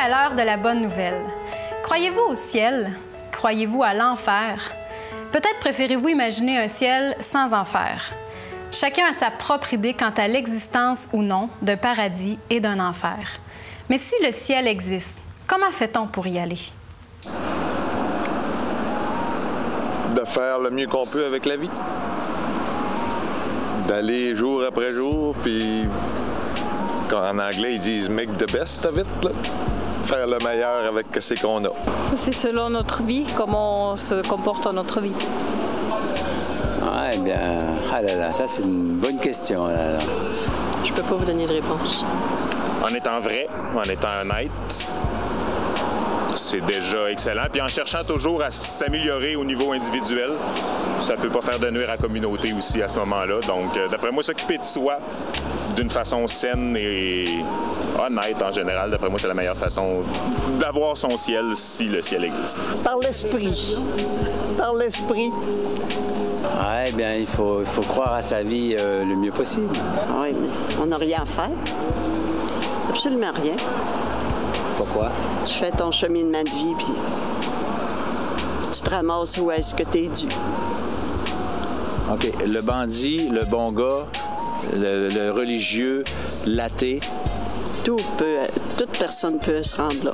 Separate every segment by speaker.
Speaker 1: à l'heure de la bonne nouvelle. Croyez-vous au ciel? Croyez-vous à l'enfer? Peut-être préférez-vous imaginer un ciel sans enfer. Chacun a sa propre idée quant à l'existence ou non d'un paradis et d'un enfer. Mais si le ciel existe, comment fait-on pour y aller?
Speaker 2: De faire le mieux qu'on peut avec la vie. D'aller jour après jour, puis en anglais, ils disent « make the best of it », là. Faire le meilleur avec ce qu'on a.
Speaker 3: Ça, c'est selon notre vie, comment on se comporte dans notre vie.
Speaker 4: Eh bien, ah là là, ça c'est une bonne question. Là.
Speaker 3: Je peux pas vous donner de réponse.
Speaker 5: En étant vrai, en étant honnête, c'est déjà excellent. Puis en cherchant toujours à s'améliorer au niveau individuel, ça peut pas faire de nuire à la communauté aussi à ce moment-là. Donc, d'après moi, s'occuper de soi d'une façon saine et honnête en général, d'après moi, c'est la meilleure façon d'avoir son ciel si le ciel existe.
Speaker 6: Par l'esprit. Par l'esprit.
Speaker 4: Eh bien, il faut croire à sa vie le mieux possible.
Speaker 6: Oui, mais on n'a rien à faire. Absolument rien.
Speaker 4: Pourquoi?
Speaker 6: Tu fais ton cheminement de vie, puis tu te ramasses où est-ce que t'es dû.
Speaker 4: OK. Le bandit, le bon gars, le religieux, l'athée.
Speaker 6: Toute personne peut se rendre là.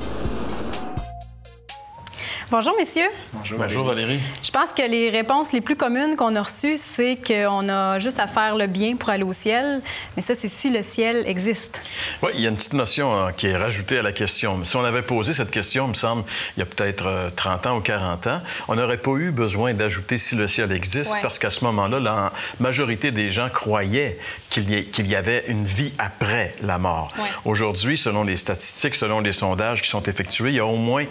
Speaker 1: Bonjour, messieurs.
Speaker 7: Bonjour, Valérie.
Speaker 1: Je pense que les réponses les plus communes qu'on a reçues, c'est qu'on a juste à faire le bien pour aller au ciel. Mais ça, c'est si le ciel existe.
Speaker 7: Oui, il y a une petite notion qui est rajoutée à la question. Si on avait posé cette question, il me semble, il y a peut-être 30 ans ou 40 ans, on n'aurait pas eu besoin d'ajouter si le ciel existe, parce qu'à ce moment-là, la majorité des gens croyaient qu'il y avait une vie après la mort. Aujourd'hui, selon les statistiques, selon les sondages qui sont effectués, il y a au moins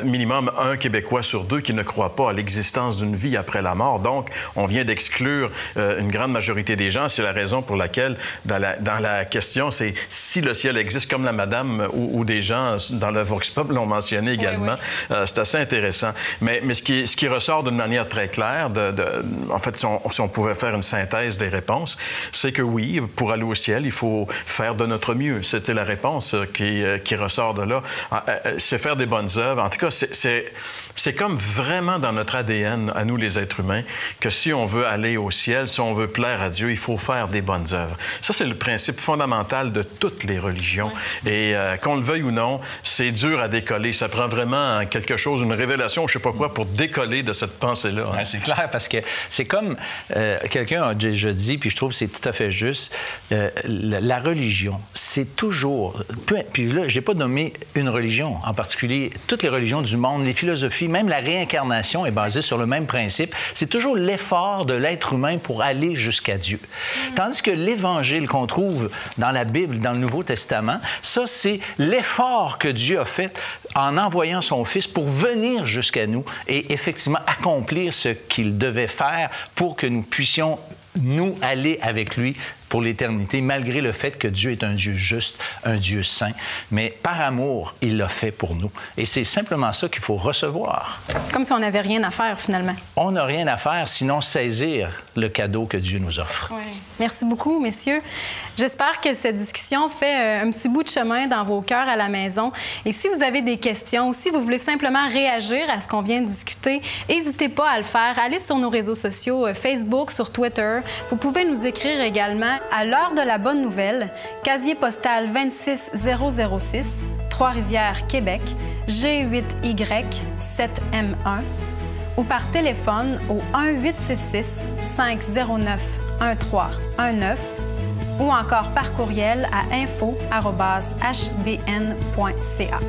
Speaker 7: minimum un Québécois sur deux qui ne croit pas à l'existence d'une vie après la mort. Donc, on vient d'exclure une grande majorité des gens. C'est la raison pour laquelle, dans la question, c'est si le ciel existe, comme la madame ou des gens dans le Vox Pop l'ont mentionné également. C'est assez intéressant. Mais ce qui ressort d'une manière très claire, en fait, si on pouvait faire une synthèse des réponses, c'est que oui, pour aller au ciel, il faut faire de notre mieux. C'était la réponse qui ressort de là. C'est faire des bonnes œuvres. En tout cas, c'est comme vraiment dans notre ADN, à nous les êtres humains, que si on veut aller au ciel, si on veut plaire à Dieu, il faut faire des bonnes œuvres. Ça, c'est le principe fondamental de toutes les religions. Et qu'on le veuille ou non, c'est dur à décoller. Ça prend vraiment quelque chose, une révélation, je ne sais pas quoi, pour décoller de cette pensée-là. Hein.
Speaker 8: C'est clair, parce que c'est comme quelqu'un a déjà dit, puis je trouve que c'est tout à fait juste, la religion, c'est toujours... Puis là, je n'ai pas nommé une religion en particulier. Toutes les religions du monde, les philosophies, même la réincarnation est basée sur le même principe. C'est toujours l'effort de l'être humain pour aller jusqu'à Dieu. Tandis que l'Évangile qu'on trouve dans la Bible, dans le Nouveau Testament, ça, c'est l'effort que Dieu a fait en envoyant son Fils pour venir jusqu'à nous et effectivement accomplir ce qu'il devait faire pour que nous puissions nous aller avec lui pour l'éternité, malgré le fait que Dieu est un Dieu juste, un Dieu saint. Mais par amour, il l'a fait pour nous. Et c'est simplement ça qu'il faut recevoir.
Speaker 1: Comme si on n'avait rien à faire, finalement.
Speaker 8: On n'a rien à faire, sinon saisir le cadeau que Dieu nous offre.
Speaker 1: Merci beaucoup, messieurs. J'espère que cette discussion fait un petit bout de chemin dans vos cœurs à la maison. Et si vous avez des questions ou si vous voulez simplement réagir à ce qu'on vient de discuter, n'hésitez pas à le faire. Allez sur nos réseaux sociaux, Facebook, sur Twitter. Vous pouvez nous écrire également à l'heure de la bonne nouvelle, casier postal 26006, Trois-Rivières, Québec, G8Y7M1 ou par téléphone au 1-866-509-1319 ou encore par courriel à info@hbn.ca.